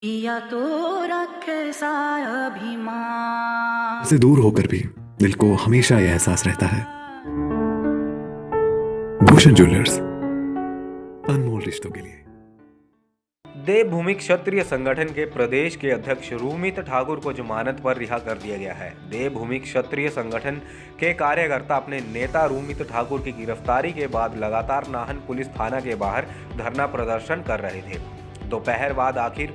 या तो रखे सा अभिमान से दूर होकर भी दिल को हमेशा यह एहसास रहता है, भूषण ज्वेलर्स, अनमोल रिश्तों के लिए। देवभूमि क्षत्रिय संगठन के प्रदेश के अध्यक्ष रूमित ठाकुर को जमानत पर रिहा कर दिया गया है। देवभूमि क्षत्रिय संगठन के कार्यकर्ता अपने नेता रूमित ठाकुर की गिरफ्तारी के बाद लगातार नाहन पुलिस थाना के बाहर धरना प्रदर्शन कर रहे थे। दोपहर बाद आखिर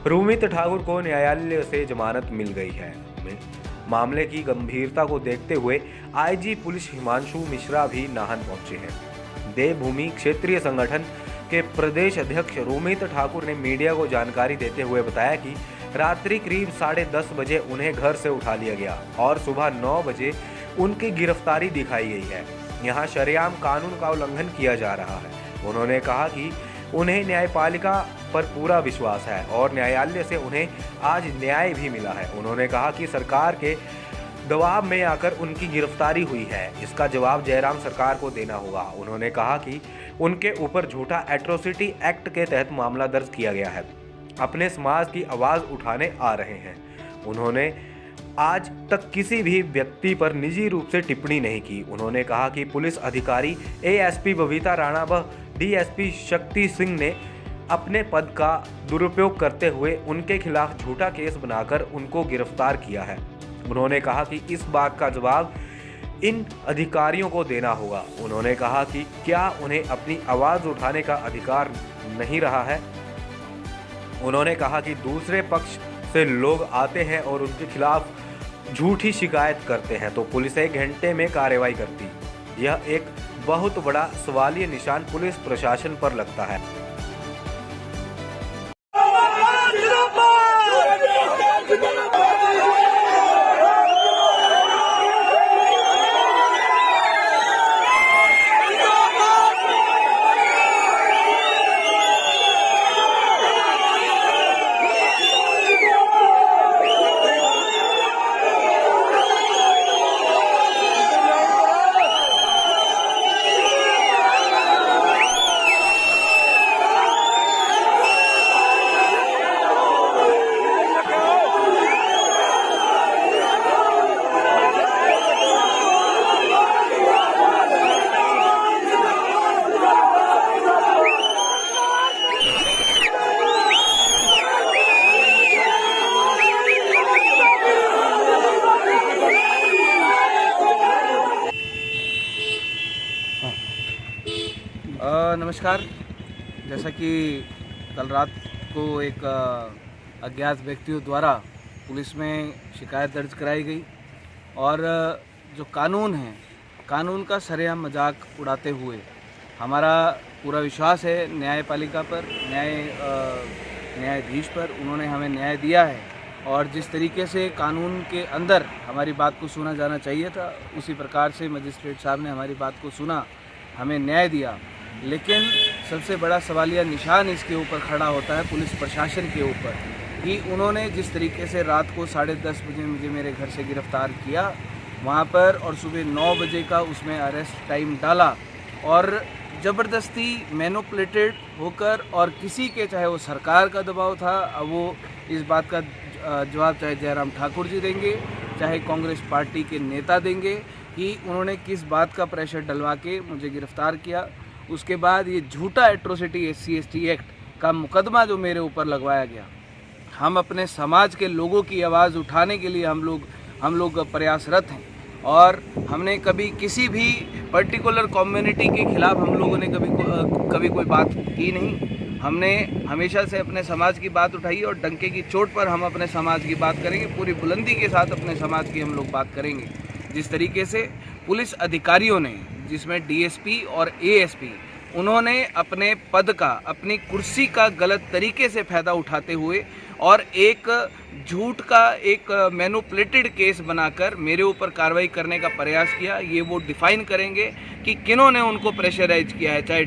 रूमित ठाकुर को न्यायालय से जमानत मिल गई है। मामले की गंभीरता को देखते हुए आईजी पुलिस हिमांशु मिश्रा भी नाहन पहुंचे हैं। देवभूमि क्षेत्रीय संगठन के प्रदेश अध्यक्ष रूमित ठाकुर ने मीडिया को जानकारी देते हुए बताया कि रात्रि करीब 10:30 बजे उन्हें घर से उठा लिया गया और सुबह 9 बजे उनकी गिरफ्तारी दिखाई गई है। यहां शरेआम कानून का उल्लंघन किया जा रहा है। उन्होंने कहा कि उन्हें न्यायपालिका पर पूरा विश्वास है और न्यायालय से उन्हें आज न्याय भी मिला है। उन्होंने कहा कि सरकार के दबाव में आकर उनकी गिरफ्तारी हुई है, इसका जवाब जयराम सरकार को देना होगा। उन्होंने कहा कि उनके ऊपर झूठा एट्रोसिटी एक्ट के तहत मामला दर्ज किया गया है, अपने समाज की आवाज़ उठाने आ रहे हैं। उन्होंने आज तक किसी भी व्यक्ति पर निजी रूप से टिप्पणी नहीं की। उन्होंने कहा कि पुलिस अधिकारी एएसपी बबीता राणा व डीएसपी शक्ति सिंह ने अपने पद का दुरुपयोग करते हुए उनके खिलाफ झूठा केस बनाकर उनको गिरफ्तार किया है। उन्होंने कहा कि इस बात का जवाब इन अधिकारियों को देना होगा। उन्होंने कहा कि क्या उन्हें अपनी आवाज़ उठाने का अधिकार नहीं रहा है। उन्होंने कहा कि दूसरे पक्ष से लोग आते हैं और उनके खिलाफ झूठी शिकायत करते हैं तो पुलिस 1 घंटे में कार्रवाई करती। यह एक बहुत बड़ा सवालिया निशान पुलिस प्रशासन पर लगता है। नमस्कार। जैसा कि कल रात को एक अज्ञात व्यक्तियों द्वारा पुलिस में शिकायत दर्ज कराई गई और जो कानून है, कानून का सरेआम मजाक उड़ाते हुए हमारा पूरा विश्वास है न्यायपालिका पर, न्यायाधीश पर। उन्होंने हमें न्याय दिया है और जिस तरीके से कानून के अंदर हमारी बात को सुना जाना चाहिए था, उसी प्रकार से मजिस्ट्रेट साहब ने हमारी बात को सुना, हमें न्याय दिया। लेकिन सबसे बड़ा सवालिया निशान इसके ऊपर खड़ा होता है पुलिस प्रशासन के ऊपर कि उन्होंने जिस तरीके से रात को 10:30 बजे मुझे मेरे घर से गिरफ़्तार किया वहाँ पर और सुबह 9 बजे का उसमें अरेस्ट टाइम डाला और ज़बरदस्ती मैनिपुलेटेड होकर, और किसी के, चाहे वो सरकार का दबाव था, अब वो इस बात का जवाब चाहे जयराम ठाकुर जी देंगे, चाहे कांग्रेस पार्टी के नेता देंगे कि उन्होंने किस बात का प्रेशर डलवा के मुझे गिरफ़्तार किया। उसके बाद ये झूठा एट्रोसिटी SC/ST एक्ट का मुकदमा जो मेरे ऊपर लगवाया गया। हम अपने समाज के लोगों की आवाज़ उठाने के लिए हम लोग प्रयासरत हैं और हमने कभी किसी भी पर्टिकुलर कम्युनिटी के खिलाफ हम लोगों ने कभी कोई बात की नहीं। हमने हमेशा से अपने समाज की बात उठाई और डंके की चोट पर हम अपने समाज की बात करेंगे, पूरी बुलंदी के साथ अपने समाज की हम लोग बात करेंगे। जिस तरीके से पुलिस अधिकारियों ने, जिसमें DSP और ASP, उन्होंने अपने पद का, अपनी कुर्सी का गलत तरीके से फ़ायदा उठाते हुए और एक झूठ का एक मैनिपुलेटेड केस बनाकर मेरे ऊपर कार्रवाई करने का प्रयास किया। ये वो डिफ़ाइन करेंगे कि किन्होंने उनको प्रेशराइज किया है, चाहे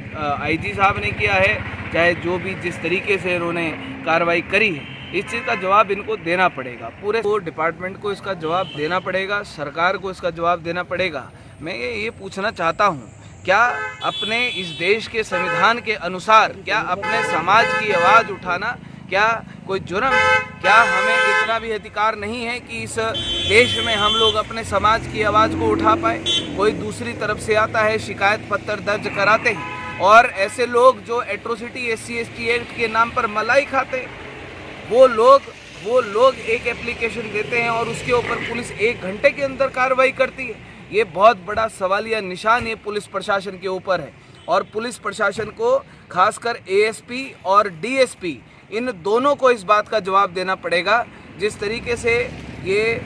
IG साहब ने किया है, चाहे जो भी जिस तरीके से इन्होंने कार्रवाई करी है। इस चीज़ का जवाब इनको देना पड़ेगा, पूरे डिपार्टमेंट को इसका जवाब देना पड़ेगा, सरकार को इसका जवाब देना पड़ेगा। मैं ये पूछना चाहता हूँ क्या अपने इस देश के संविधान के अनुसार क्या अपने समाज की आवाज़ उठाना क्या कोई जुर्म है? क्या हमें इतना भी अधिकार नहीं है कि इस देश में हम लोग अपने समाज की आवाज़ को उठा पाए? कोई दूसरी तरफ से आता है, शिकायत पत्र दर्ज कराते हैं, और ऐसे लोग जो एट्रोसिटी SC/ST एक्ट के नाम पर मलाई खाते हैं, वो लोग एक एप्लीकेशन देते हैं और उसके ऊपर पुलिस 1 घंटे के अंदर कार्रवाई करती है। ये बहुत बड़ा सवालिया निशान ये पुलिस प्रशासन के ऊपर है, और पुलिस प्रशासन को खासकर ASP और DSP इन दोनों को इस बात का जवाब देना पड़ेगा। जिस तरीके से ये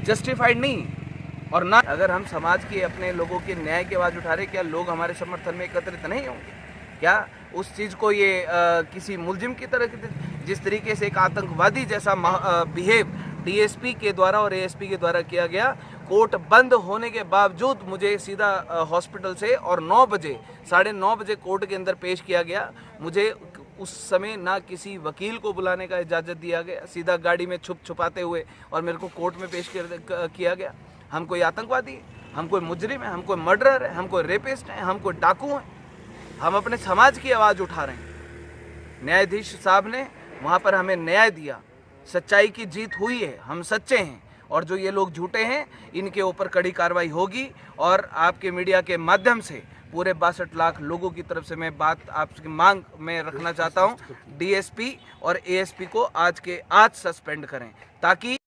जस्टिफाइड नहीं, और ना अगर हम समाज के अपने लोगों के न्याय की आवाज़ उठा रहे, क्या लोग हमारे समर्थन में एकत्रित नहीं होंगे? क्या उस चीज़ को ये किसी मुलजिम की तरह जिस तरीके से एक आतंकवादी जैसा बिहेव DSP के द्वारा और ASP के द्वारा किया गया, कोर्ट बंद होने के बावजूद मुझे सीधा हॉस्पिटल से और 9 बजे 9:30 बजे कोर्ट के अंदर पेश किया गया। मुझे उस समय ना किसी वकील को बुलाने का इजाज़त दिया गया, सीधा गाड़ी में छुपाते हुए और मेरे को कोर्ट में पेश किया गया। हम कोई आतंकवादी है, हम कोई मुजरिम है, हम कोई मर्डरर है, हम कोई रेपिस्ट हैं, हम कोई डाकू हैं? हम अपने समाज की आवाज़ उठा रहे हैं। न्यायाधीश साहब ने वहाँ पर हमें न्याय दिया, सच्चाई की जीत हुई है, हम सच्चे हैं, और जो ये लोग झूठे हैं इनके ऊपर कड़ी कार्रवाई होगी। और आपके मीडिया के माध्यम से पूरे 62 लाख लोगों की तरफ से मैं बात आपकी मांग में रखना चाहता हूं, DSP और ASP को आज के आज सस्पेंड करें, ताकि